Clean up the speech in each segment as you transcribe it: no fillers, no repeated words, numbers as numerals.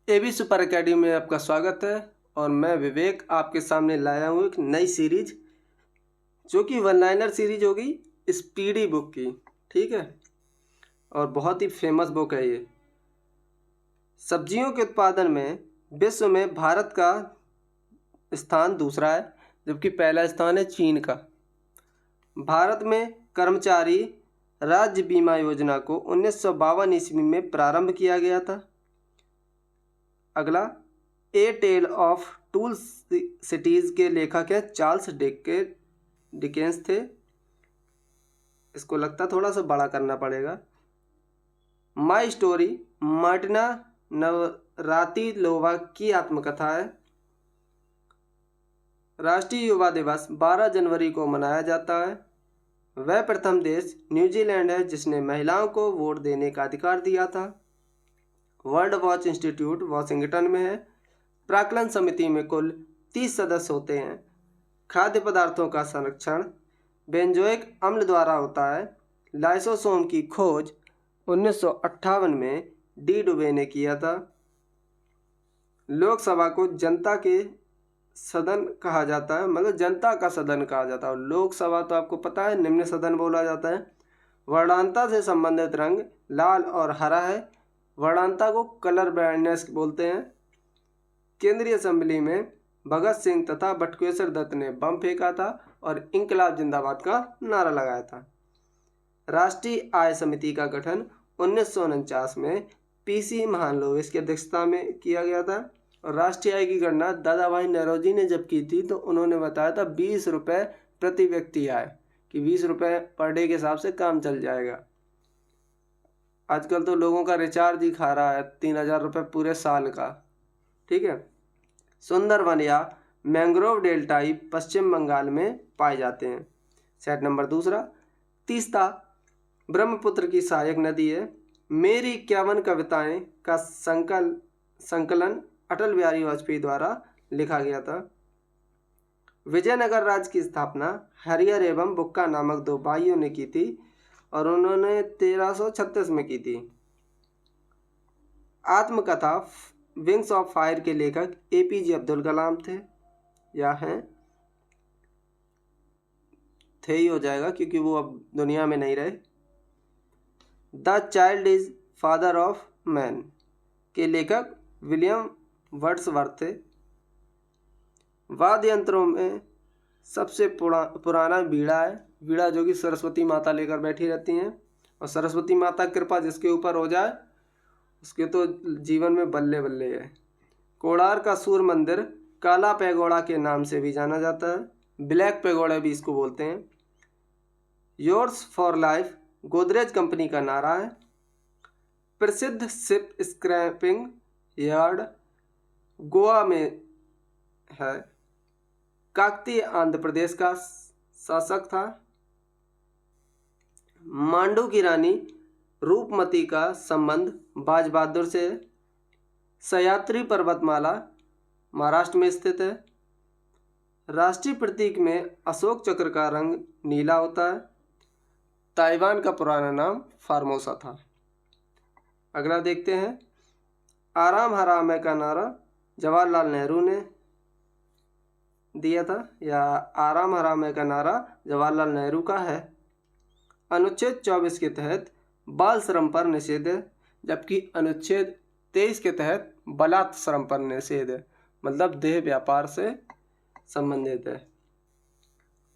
AB super academy में आपका स्वागत है। और मैं विवेक आपके सामने लाया हूँ एक नई सीरीज जो कि वन लाइनर सीरीज होगी स्पीडी बुक की। ठीक है, और बहुत ही फेमस बुक है ये। सब्जियों के उत्पादन में विश्व में भारत का स्थान दूसरा है, जबकि पहला स्थान है चीन का। भारत में कर्मचारी राज्य बीमा योजना को 1952 ईस्वी में प्रारंभ किया गया था। अगला, ए टेल ऑफ टू सिटीज़ के लेखक है चार्ल्स डिकेंस थे। इसको लगता थोड़ा सा बड़ा करना पड़ेगा। माई स्टोरी मार्टिना नवरातिलोवा की आत्मकथा है। राष्ट्रीय युवा दिवस 12 जनवरी को मनाया जाता है। वह प्रथम देश न्यूजीलैंड है जिसने महिलाओं को वोट देने का अधिकार दिया था। वर्ल्ड वॉच इंस्टीट्यूट वाशिंगटन में है। प्राक्कलन समिति में कुल 30 सदस्य होते हैं। खाद्य पदार्थों का संरक्षण बेंजोइक अम्ल द्वारा होता है। लाइसोसोम की खोज 1958 में डी डुबे ने किया था। लोकसभा को जनता के सदन कहा जाता है, मतलब जनता का सदन कहा जाता है। लोकसभा तो आपको पता है निम्न सदन बोला जाता है। वर्णांता से संबंधित रंग लाल और हरा है। वर्णांता को कलर ब्लाइंडनेस बोलते हैं। केंद्रीय असेंबली में भगत सिंह तथा बटुकेश्वर दत्त ने बम फेंका था और इंकलाब जिंदाबाद का नारा लगाया था। राष्ट्रीय आय समिति का गठन 1949 में पीसी महालनोबिस की अध्यक्षता में किया गया था। और राष्ट्रीय आय की गणना दादा भाई नौरोजी ने जब की थी तो उन्होंने बताया था 20 रुपये प्रति व्यक्ति आय, कि 20 रुपये पर डे के हिसाब से काम चल जाएगा। आजकल तो लोगों का रिचार्ज ही खा रहा है 3000 रुपये पूरे साल का। ठीक है। सुंदरवन या मैंग्रोव डेल्टाई पश्चिम बंगाल में पाए जाते हैं। सेट नंबर दूसरा, तीस्ता ब्रह्मपुत्र की सहायक नदी है। मेरी 51 कविताएं का संकलन अटल बिहारी वाजपेयी द्वारा लिखा गया था। विजयनगर राज्य की स्थापना हरिहर एवं बुक्का नामक दो भाइयों ने की थी और उन्होंने 1336 में की थी। आत्मकथा विंग्स ऑफ फायर के लेखक एपीजे अब्दुल कलाम थे, या हैं, थे ही हो जाएगा क्योंकि वो अब दुनिया में नहीं रहे। The child is father of man के लेखक विलियम वर्ड्सवर्थ थे। वाद्य यंत्रों में सबसे पुराना बीड़ा है। बीड़ा जो कि सरस्वती माता लेकर बैठी रहती हैं, और सरस्वती माता कृपा जिसके ऊपर हो जाए उसके तो जीवन में बल्ले बल्ले है। कोणार्क का सूर्य मंदिर काला पैगोड़ा के नाम से भी जाना जाता है। ब्लैक पैगोड़ा भी इसको बोलते हैं। Yours for life Godrej company का नारा है। प्रसिद्ध शिप स्क्रैपिंग यार्ड गोवा में है। काकतीय आंध्र प्रदेश का शासक था। मांडू की रानी रूपमती का संबंध बाज बहादुर से है। सह्याद्री पर्वतमाला महाराष्ट्र में स्थित है। राष्ट्रीय प्रतीक में अशोक चक्र का रंग नीला होता है। ताइवान का पुराना नाम फार्मोसा था। अगला देखते हैं, आराम हराम है का नारा जवाहरलाल नेहरू ने दिया था, या आराम हराम है का नारा जवाहरलाल नेहरू का है। अनुच्छेद 24 के तहत बाल श्रम पर निषेध है, जबकि अनुच्छेद 23 के तहत बलात् श्रम पर निषेध है, मतलब देह व्यापार से संबंधित है।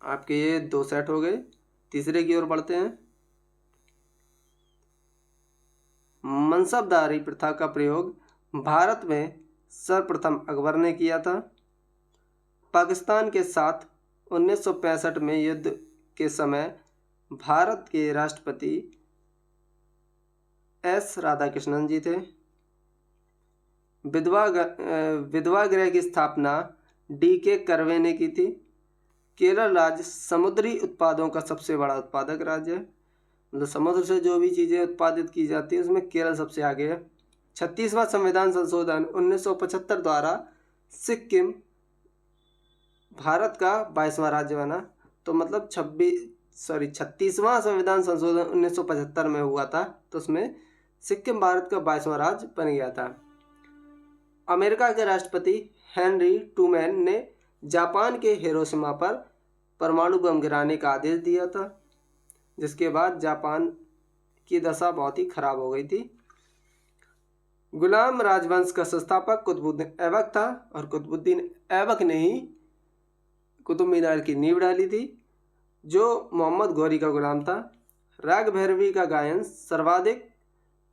आपके ये दो सेट हो गए। तीसरे की ओर बढ़ते हैं। मनसबदारी प्रथा का प्रयोग भारत में सर्वप्रथम अकबर ने किया था। पाकिस्तान के साथ 1965 में युद्ध के समय भारत के राष्ट्रपति एस राधाकृष्णन जी थे। विधवा गृह की स्थापना डी.के. कर्वे ने की थी। केरल राज्य समुद्री उत्पादों का सबसे बड़ा उत्पादक राज्य है, मतलब समुद्र से जो भी चीज़ें उत्पादित की जाती है उसमें केरल सबसे आगे है। 36वां संविधान संशोधन 1975 द्वारा सिक्किम भारत का 22वां राज्य बना। तो मतलब 36वां संविधान संशोधन 1975 में हुआ था, तो उसमें सिक्किम भारत का 22वां राज्य बन गया था। अमेरिका के राष्ट्रपति हेनरी ट्रूमैन ने जापान के हिरोशिमा पर परमाणु बम गिराने का आदेश दिया था, जिसके बाद जापान की दशा बहुत ही खराब हो गई थी। गुलाम राजवंश का संस्थापक कुतुबुद्दीन ऐबक था और कुतुबुद्दीन ऐबक ने ही कुतुब मीनार की नींव डाली थी, जो मोहम्मद गौरी का गुलाम था। राग भैरवी का गायन सर्वाधिक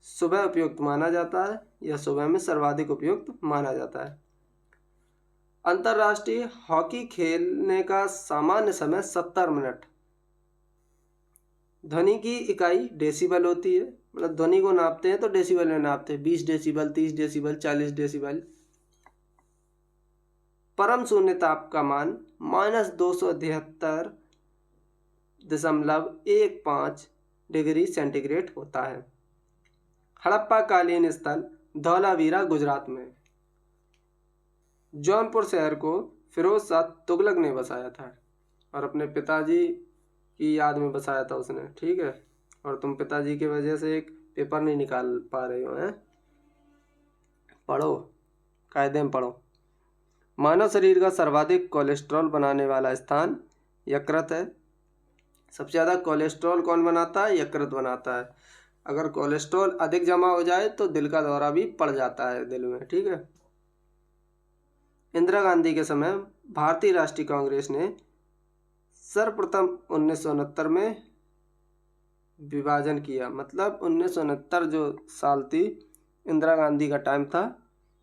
सुबह उपयुक्त माना जाता है, यह सुबह में सर्वाधिक उपयुक्त माना जाता है। अंतर्राष्ट्रीय हॉकी खेलने का सामान्य समय 70 मिनट। ध्वनि की इकाई डेसिबल होती है, मतलब ध्वनि को नापते हैं तो डेसिबल में नापते हैं, 20 डेसिबल, 30 डेसिबल, 40 डेसिबल। परम शून्य ताप का मान -273.15 डिग्री सेंटीग्रेड होता है। हड़प्पा कालीन स्थल धौलावीरा गुजरात में। जौनपुर शहर को फिरोज शाह तुगलक ने बसाया था और अपने पिताजी की याद में बसाया था उसने, ठीक है। और तुम पिताजी की वजह से एक पेपर नहीं निकाल पा रहे हो, हैं? पढ़ो, कायदे में पढ़ो। मानव शरीर का सर्वाधिक कोलेस्ट्रॉल बनाने वाला स्थान यकृत है। सबसे ज़्यादा कोलेस्ट्रॉल कौन बनाता है? यकृत बनाता है। अगर कोलेस्ट्रॉल अधिक जमा हो जाए तो दिल का दौरा भी पड़ जाता है दिल में, ठीक है। इंदिरा गांधी के समय भारतीय राष्ट्रीय कांग्रेस ने सर्वप्रथम 1969 में विभाजन किया, मतलब 1969 जो साल थी इंदिरा गांधी का टाइम था,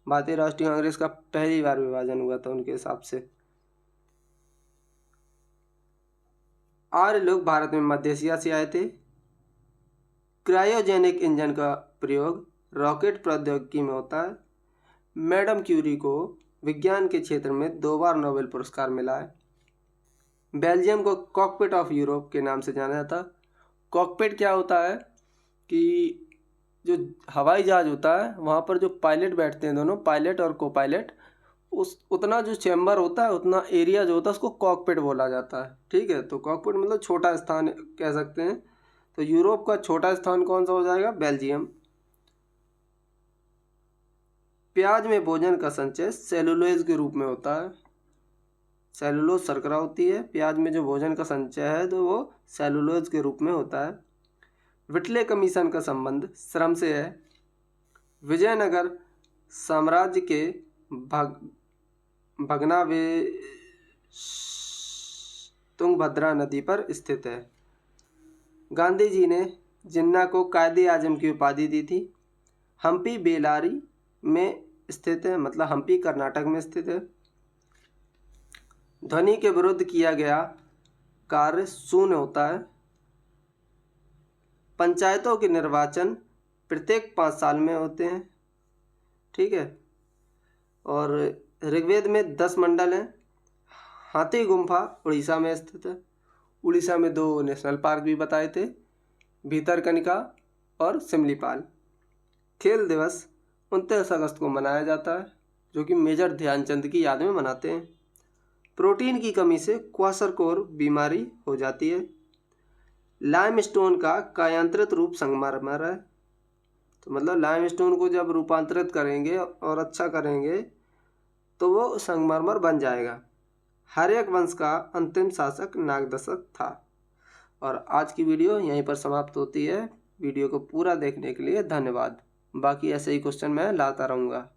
भारतीय राष्ट्रीय कांग्रेस का पहली बार विभाजन हुआ था उनके हिसाब से। आर्य लोग भारत में मध्य एशिया से आए थे। क्रायोजेनिक इंजन का प्रयोग रॉकेट प्रौद्योगिकी में होता है। मैडम क्यूरी को विज्ञान के क्षेत्र में 2 बार नोबेल पुरस्कार मिला है। बेल्जियम को कॉकपिट ऑफ यूरोप के नाम से जाना जाता। कॉकपिट क्या होता है कि जो हवाई जहाज होता है वहाँ पर जो पायलट बैठते हैं, दोनों पायलट और को पायलट, उस उतना जो चैम्बर होता है, उतना एरिया जो होता है उसको कॉकपिट बोला जाता है, ठीक है। तो कॉकपिट मतलब छोटा स्थान कह सकते हैं। तो यूरोप का छोटा स्थान कौन सा हो जाएगा? बेल्जियम। प्याज में भोजन का संचय सेलुलोज के रूप में होता है। सेलुलोज शर्करा होती है, प्याज में जो भोजन का संचय है तो वो सेलुलोज के रूप में होता है। विटले कमीशन का संबंध श्रम से है। विजयनगर साम्राज्य के भगनावे तुंगभद्रा नदी पर स्थित है। गांधी जी ने जिन्ना को कायदे आजम की उपाधि दी थी। हम्पी बेलारी में स्थित है, मतलब हम्पी कर्नाटक में स्थित है। ध्वनि के विरुद्ध किया गया कार्य शून्य होता है। पंचायतों के निर्वाचन प्रत्येक 5 साल में होते हैं, ठीक है। और ऋग्वेद में 10 मंडल हैं। हाथी गुम्फा उड़ीसा में स्थित है। उड़ीसा में 2 नेशनल पार्क भी बताए थे, भीतरकनिका और सिमलीपाल। खेल दिवस 29 अगस्त को मनाया जाता है, जो कि मेजर ध्यानचंद की याद में मनाते हैं। प्रोटीन की कमी से क्वाशरकोर बीमारी हो जाती है। लाइमस्टोन का कायांतरित रूप संगमरमर है। तो मतलब लाइमस्टोन को जब रूपांतरित करेंगे और अच्छा करेंगे तो वो संगमरमर बन जाएगा। हर्यक वंश का अंतिम शासक नागदशक था। और आज की वीडियो यहीं पर समाप्त होती है। वीडियो को पूरा देखने के लिए धन्यवाद। बाकी ऐसे ही क्वेश्चन मैं लाता रहूँगा।